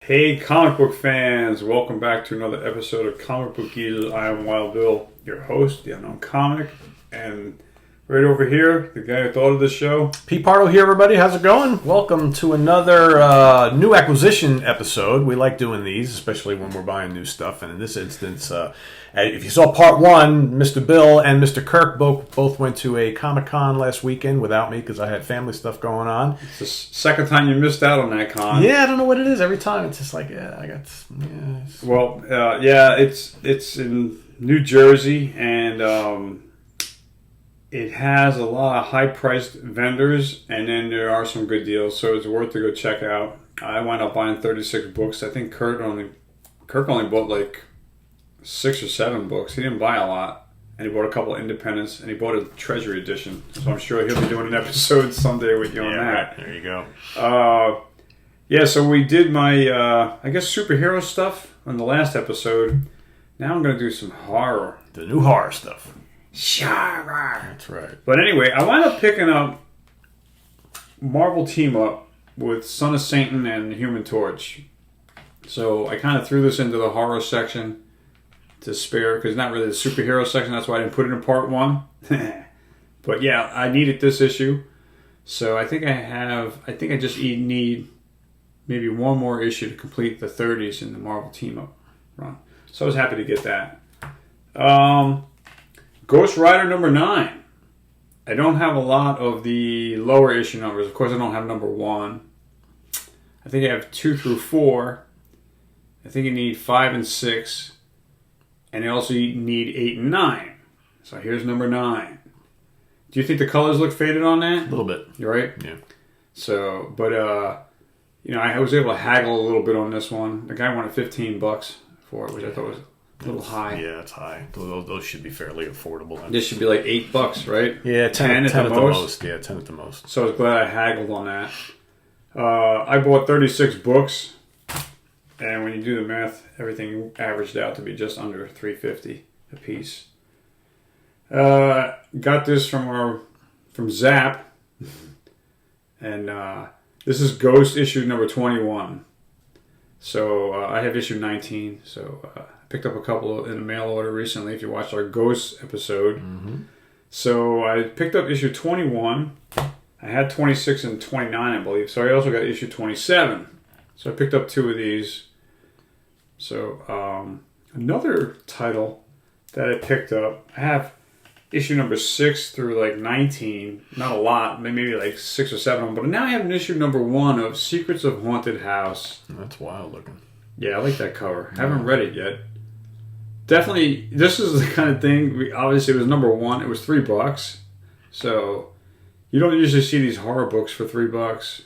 Hey, comic book fans! Welcome back to another episode of Comic Book Geezers. I am Wild Bill, your host, the Unknown Comic, and right over here, the guy who thought of the show. Pete Pardo here, everybody. How's it going? Welcome to another new acquisition episode. We like doing these, especially when we're buying new stuff. And in this instance, if you saw part one, Mr. Bill and Mr. Kirk both went to a Comic-Con last weekend without me because I had family stuff going on. It's the second time you missed out on that con. Yeah, I don't know what it is. Every time it's just like, Well, it's in New Jersey, and it has a lot of high-priced vendors, and then there are some good deals, so it's worth to go check out. I wound up buying 36 books. I think Kirk only bought like 6 or 7 books. He didn't buy a lot, and he bought a couple of independents, and he bought a Treasury edition. So I'm sure he'll be doing an episode someday with you on that. Right. There you go. So we did my, superhero stuff on the last episode. Now I'm going to do some horror. The new horror stuff. Horror. That's right. But anyway, I wound up picking up Marvel Team Up with Son of Satan and Human Torch. So I kind of threw this into the horror section to spare, because it's not really the superhero section. That's why I didn't put it in part one. But yeah, I needed this issue. So I think I just need maybe one more issue to complete the 30s in the Marvel Team Up run. So I was happy to get that. Ghost Rider number 9. I don't have a lot of the lower issue numbers. Of course, I don't have number 1. I think I have 2 through 4. I think you need 5 and 6. And you also need 8 and 9. So here's number 9. Do you think the colors look faded on that? A little bit. You're right? Yeah. So, but, I was able to haggle a little bit on this one. The guy wanted $15 for it, which I thought was a little high. Yeah, it's high. Those should be fairly affordable. This should be like $8, right? Yeah, 10 at the most. Yeah, 10 at the most. So I was glad I haggled on that. I bought 36 books, and when you do the math, everything averaged out to be just under $3.50 a piece. Got this from Zap, and this is Ghost issue number 21. So I have issue 19, so I picked up a couple in the mail order recently if you watched our Ghost episode. Mm-hmm. So I picked up issue 21. I had 26 and 29, I believe. So I also got issue 27. So I picked up 2 of these. So another title that I picked up, I have issue number 6 through like 19. Not a lot, maybe like 6 or 7 of them. But now I have an issue number 1 of Secrets of Haunted House. That's wild looking. Yeah, I like that cover. Haven't read it yet. Definitely, this is the kind of thing, obviously it was number 1. It was $3. So you don't usually see these horror books for $3.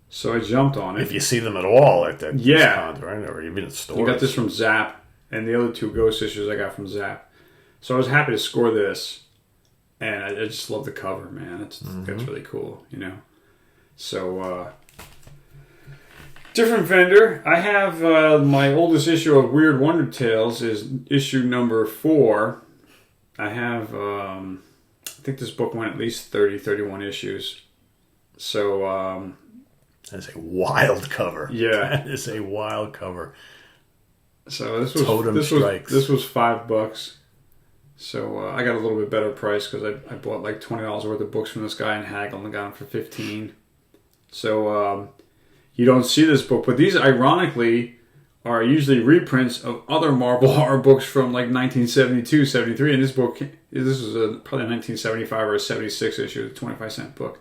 So I jumped on it. If you see them at all at that discount, right? Or even at stores. I got this from Zap, and the other 2 Ghost issues I got from Zap. So I was happy to score this, and I just love the cover, man. That's really cool, So, different vendor. I have my oldest issue of Weird Wonder Tales is issue number 4. I have, I think this book went at least 30, 31 issues. So, that's a wild cover. Yeah. That is a wild cover. So this was $5. So I got a little bit better price because I bought like $20 worth of books from this guy and haggled and got them for $15. So you don't see this book, but these ironically are usually reprints of other Marvel horror books from like 1972, 73. And this book, this is probably a 1975 or a 76 issue, a 25-cent book.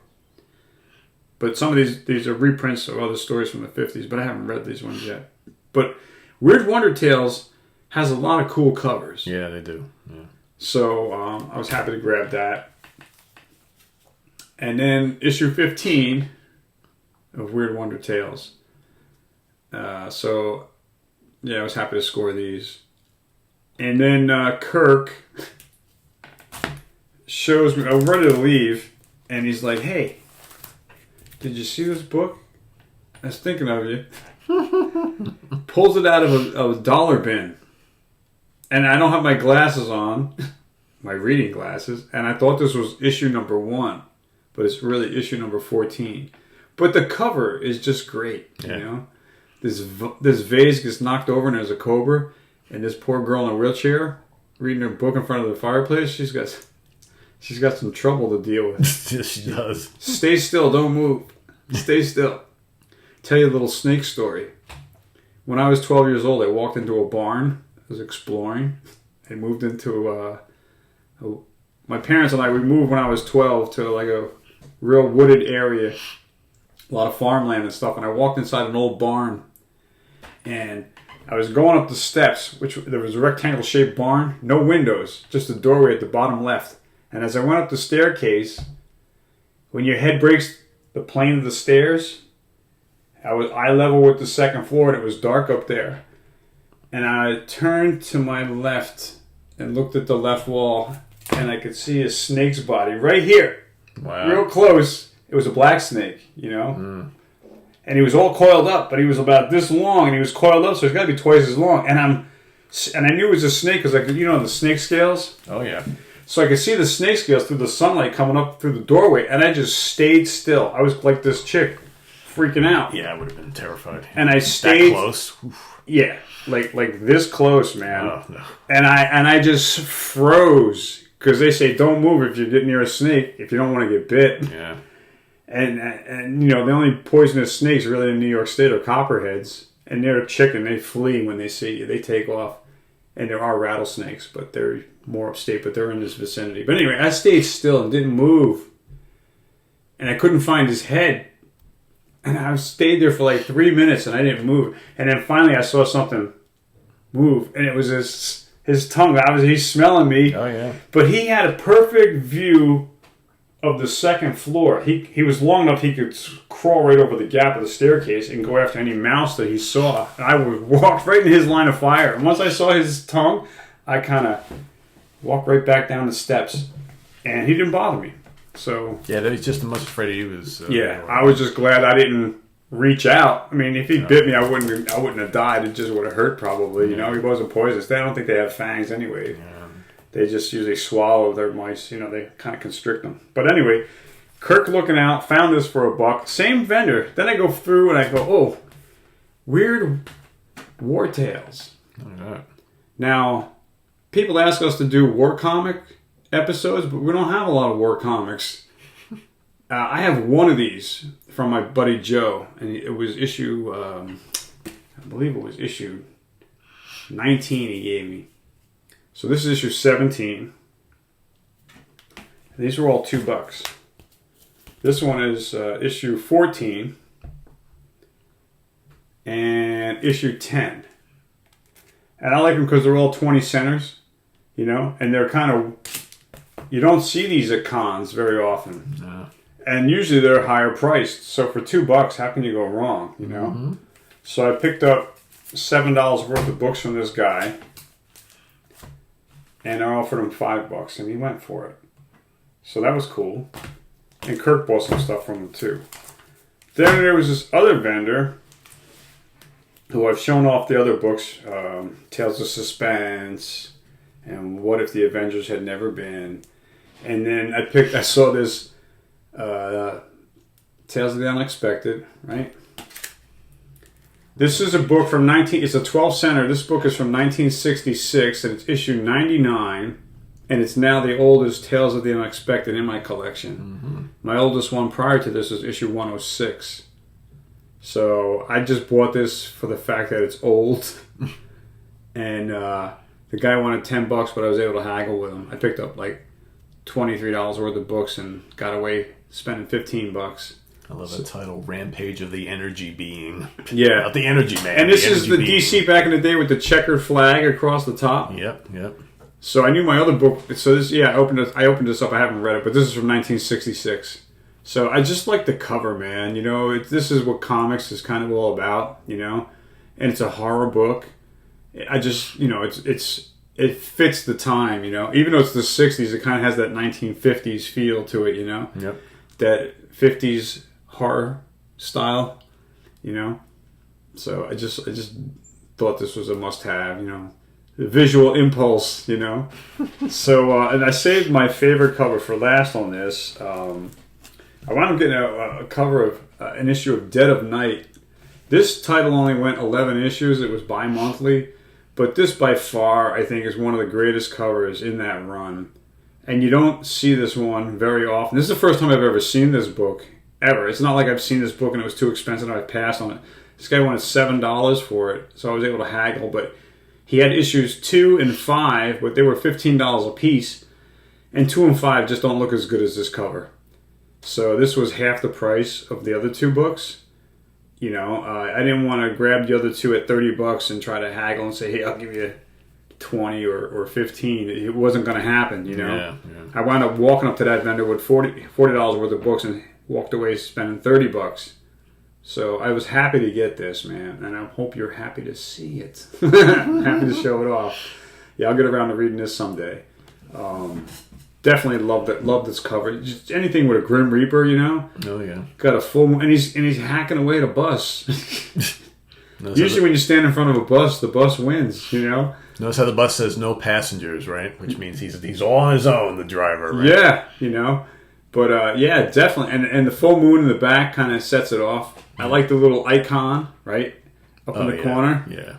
But some of these are reprints of other stories from the 50s, but I haven't read these ones yet. But Weird Wonder Tales has a lot of cool covers. Yeah, they do. Yeah. So I was happy to grab that. And then issue 15 of Weird Wonder Tales. I was happy to score these. And then Kirk shows me, I'm ready to leave, and he's like, "Hey, did you see this book? I was thinking of you." Pulls it out of a dollar bin. And I don't have my glasses on, my reading glasses, and I thought this was issue number 1, but it's really issue number 14. But the cover is just great, you know? this vase gets knocked over and there's a cobra, and this poor girl in a wheelchair reading her book in front of the fireplace. She's got some trouble to deal with. Yes, she does. Stay still, don't move. Stay still. Tell you a little snake story. When I was 12 years old, I walked into a barn. I was exploring. I moved into my parents and I, we moved when I was 12 to like a real wooded area. A lot of farmland and stuff. And I walked inside an old barn. And I was going up the steps, which there was a rectangle shaped barn. No windows, just a doorway at the bottom left. And as I went up the staircase, when your head breaks the plane of the stairs, I was eye level with the second floor and it was dark up there. And I turned to my left and looked at the left wall and I could see a snake's body right here. Wow. Real close. It was a black snake, you know? Mm. And he was all coiled up, but he was about this long and he was coiled up, so he's got to be twice as long. And I knew it was a snake because, like, you know, the snake scales? Oh, yeah. So I could see the snake scales through the sunlight coming up through the doorway, and I just stayed still. I was like this chick, freaking out. Yeah, I would have been terrified. And I stayed that close. Oof. Yeah, like this close, man. Oh, no. And I just froze because they say don't move if you get near a snake if you don't want to get bit. Yeah. And you know the only poisonous snakes really in New York State are copperheads, and they're a chicken. They flee when they see you. They take off. And there are rattlesnakes, but they're more upstate, but they're in this vicinity. But anyway, I stayed still and didn't move. And I couldn't find his head. And I stayed there for like 3 minutes and I didn't move. And then finally I saw something move. And it was his tongue. He's smelling me. Oh, yeah. But he had a perfect view of the second floor. He was long enough he could crawl right over the gap of the staircase and go after any mouse that he saw. And I would walk right in his line of fire. And once I saw his tongue, I kind of walked right back down the steps. And he didn't bother me. So yeah, that he's just as much afraid of you as... I was just glad I didn't reach out. I mean, if he bit me, I wouldn't have died. It just would have hurt probably. You know, he wasn't poisonous. I don't think they have fangs anyway. Yeah. They just usually swallow their mice. You know, they kind of constrict them. But anyway, Kirk looking out, found this for $1. Same vendor. Then I go through and I go, oh, weird war tales. Oh, now, people ask us to do war comic episodes, but we don't have a lot of war comics. I have one of these from my buddy Joe, and it was issue, I believe it was issue 19 he gave me. So this is issue 17. These are all $2. This one is issue 14 and issue 10. And I like them because they're all 20 centers, you know, and they're kind of, you don't see these at cons very often. No. And usually they're higher priced. So for $2, how can you go wrong, you know? Mm-hmm. So I picked up $7 worth of books from this guy. And I offered him $5, and he went for it. So that was cool. And Kirk bought some stuff from him, too. Then there was this other vendor who I've shown off the other books, Tales of Suspense, and What If the Avengers Had Never Been. And then I saw this Tales of the Unexpected, right? This is a book from it's a 12-center. This book is from 1966, and it's issue 99, and it's now the oldest Tales of the Unexpected in my collection. Mm-hmm. My oldest one prior to this is issue 106. So I just bought this for the fact that it's old, and the guy wanted $10, but I was able to haggle with him. I picked up like $23 worth of books and got away spending $15. I love the title, Rampage of the Energy Being. Yeah. Not the Energy Man. And this is the being. DC back in the day with the checkered flag across the top. Yep. So I knew my other book. So this, I opened this up. I haven't read it, but this is from 1966. So I just like the cover, man. You know, this is what comics is kind of all about, you know. And it's a horror book. I just, you know, it fits the time, you know. Even though it's the 60s, it kind of has that 1950s feel to it, you know. Yep. That 50s horror style, you know. So I just thought this was a must-have, you know. The visual impulse, you know. So and I saved my favorite cover for last on this. I wound up getting a cover of an issue of Dead of Night, This title only went 11 issues. It was bi-monthly. But this, by far, I think, is one of the greatest covers in that run. And you don't see this one very often. This is the first time I've ever seen this book, ever. It's not like I've seen this book and it was too expensive and I passed on it. This guy wanted $7 for it, so I was able to haggle. But he had issues 2 and 5, but they were $15 a piece. And 2 and 5 just don't look as good as this cover. So this was half the price of the other 2 books. You know, I didn't want to grab the other 2 at $30 and try to haggle and say, hey, I'll give you 20 or 15. It wasn't going to happen, you know. Yeah. I wound up walking up to that vendor with $40 worth of books and walked away spending $30. So I was happy to get this, man, and I hope you're happy to see it. Happy to show it off. Yeah, I'll get around to reading this someday. Definitely love this cover. Just anything with a Grim Reaper, you know. Oh yeah. Got a full, and he's hacking away at a bus. Usually, when you stand in front of a bus, the bus wins. You know. Notice how the bus says no passengers, right? Which means he's all on his own, the driver. Right? Yeah, you know. But yeah, definitely, and the full moon in the back kind of sets it off. I like the little icon right up in the corner. Yeah.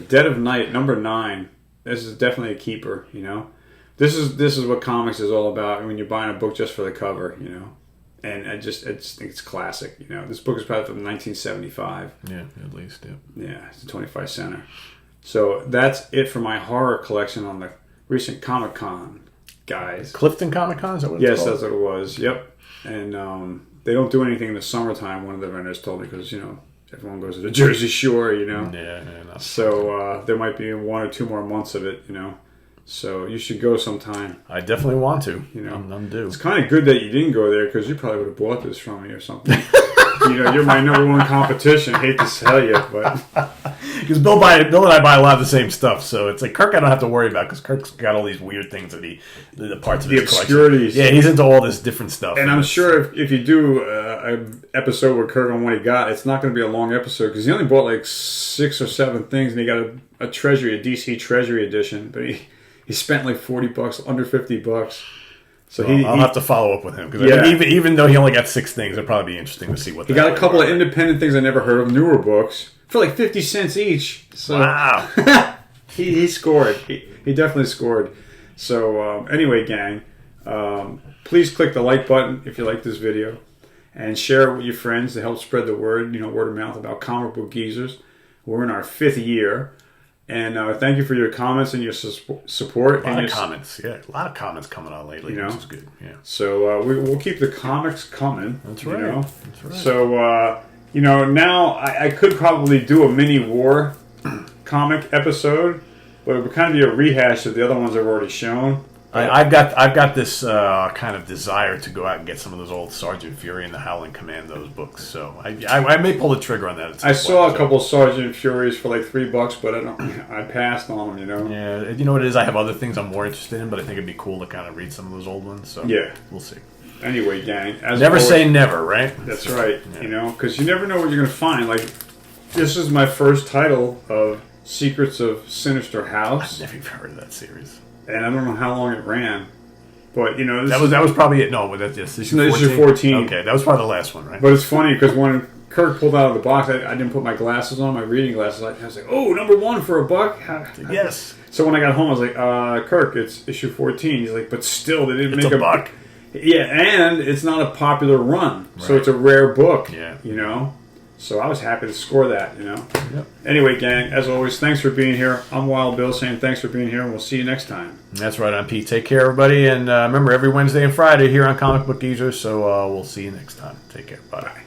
Dead of Night, number 9. This is definitely a keeper. You know. This is what comics is all about when you're buying a book just for the cover, you know. And I just think it's classic, you know. This book is probably from 1975. Yeah, at least, yeah. Yeah, it's a 25 center. So that's it for my horror collection on the recent Comic-Con, guys. Clifton Comic-Con, is that what it's called? Yes, that's what it was, yep. And they don't do anything in the summertime, one of the vendors told me, because, you know, everyone goes to the Jersey Shore, you know. Yeah. So there might be 1 or 2 more months of it, you know. So you should go sometime. I definitely want to. You know, I'm due. It's kind of good that you didn't go there because you probably would have bought this from me or something. You know, you're my number 1 competition. Hate to tell you, but because Bill and I buy a lot of the same stuff, so it's like Kirk I don't have to worry about because Kirk's got all these weird things that the parts of his obscurities. Collection. Yeah, he's into all this different stuff. And I'm sure if you do an episode with Kirk on what he got, it's not going to be a long episode because he only bought like 6 or 7 things, and he got a Treasury, a DC Treasury edition, but he spent like $40, under $50. So I'll have to follow up with him because I mean, even though he only got 6 things, it'd probably be interesting to see what he got. A couple of independent things I never heard of, newer books for like 50 cents each. So wow, he scored. He definitely scored. So anyway, gang, please click the like button if you like this video, and share it with your friends to help spread the word. You know, word of mouth about Comic Book Geezers. We're in our 5th year. And thank you for your comments and your support. A lot of comments, yeah. A lot of comments coming on lately, which is good. Yeah. So we'll keep the comics coming. That's right. You know? That's right. So, you know, now I could probably do a mini war comic episode, but it would kind of be a rehash of the other ones I've already shown. I've got this kind of desire to go out and get some of those old Sergeant Fury and the Howling Commandos books. So I may pull the trigger on that. I saw a couple Sergeant Furies for like $3, but I passed on them. You know. Yeah, you know what it is. I have other things I'm more interested in, but I think it'd be cool to kind of read some of those old ones. So yeah, we'll see. Anyway, gang, never say never, right? That's right. Yeah. You know, because you never know what you're gonna find. Like, this is my first title of Secrets of Sinister House. I've never even heard of that series. And I don't know how long it ran, but you know that was probably it. No, but that's just issue 14. Okay, that was probably the last one, right? But it's funny because when Kirk pulled out of the box, I didn't put my glasses on, my reading glasses. I was like, "Oh, number 1 for $1." Yes. So when I got home, I was like, "Kirk, it's issue 14." He's like, "But still, they didn't make a buck." Yeah, and it's not a popular run, right. So it's a rare book. Yeah, you know. So I was happy to score that, you know. Yep. Anyway, gang, as always, thanks for being here. I'm Wild Bill saying thanks for being here, and we'll see you next time. That's right, I'm Pete. Take care, everybody. And remember, every Wednesday and Friday here on Comic Book Geezers. So we'll see you next time. Take care. Bye.